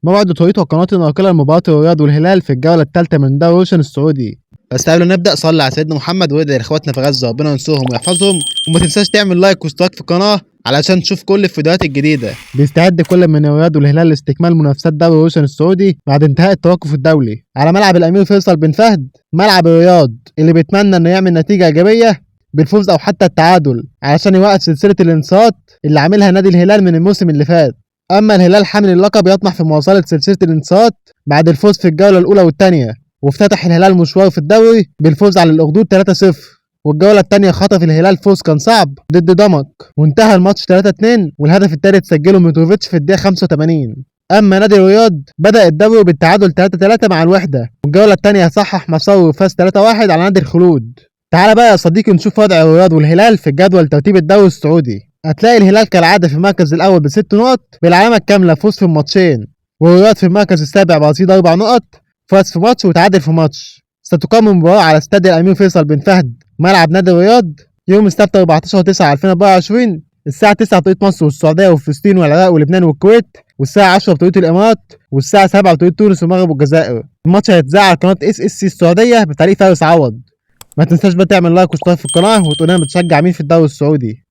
موعد توقيت القناة الناقلة لمباراة الرياض والهلال في الجولة الثالثة من دوري روشن السعودي. بس قبل ما نبدأ صلي على سيدنا محمد وادعي لاخواتنا في غزة ربنا ينصرهم ويحفظهم، وما تنساش تعمل لايك واشتراك في القناة علشان تشوف كل الفيديوهات الجديدة. بيستعد كل من الرياض والهلال لاستكمال منافسات دوري روشن السعودي بعد انتهاء التوقف الدولي على ملعب الأمير فيصل بن فهد، ملعب الرياض اللي بيتمنى انه يعمل نتيجة إيجابية بالفوز أو حتى التعادل علشان يوقف سلسلة الانتصارات اللي عاملها نادي الهلال من الموسم اللي فات. أما الهلال حامل اللقب يطمح في مواصلة سلسلة الانتصارات بعد الفوز في الجولة الأولى والثانية، وافتتح الهلال مشواره في الدوري بالفوز على الأخدود 3-0. والجولة الثانية خطف الهلال فوز كان صعب ضد دمك وانتهى الماتش 3-2، والهدف الثالث سجله متروفيتش في الدقيقة 85. أما نادي الرياض بدأ الدوري بالتعادل 3-3 مع الوحدة، والجولة الثانية صحح مساره وفاز 3-1 على نادي الخلود. تعال بقى يا صديقي نشوف وضع الرياض والهلال في جدول ترتيب الدوري السعودي. هتلاقي الهلال كالعادة في المركز الأول ب6 نقط بالعلامة الكاملة، فوز في الماتشين، والرياض في المركز السابع برصيد 4 نقط، فاز في ماتش وتعادل في ماتش. ستقام المباراة على استاد الأمير فيصل بن فهد ملعب نادي الرياض يوم السبت 14/9/2024 الساعة 9 بتوقيت مصر والسعودية وفلسطين والعراق ولبنان والكويت، والساعة 10 بتوقيت الإمارات، والساعة 7 بتوقيت تونس والمغرب والجزائر. الماتش هيتذاع على قناة SSC السعودية بتعليق فارس عوض. ما تنساش بقى تعمل لايك واشتراك في القناة وتقول لنا بتشجع مين في الدوري السعودي.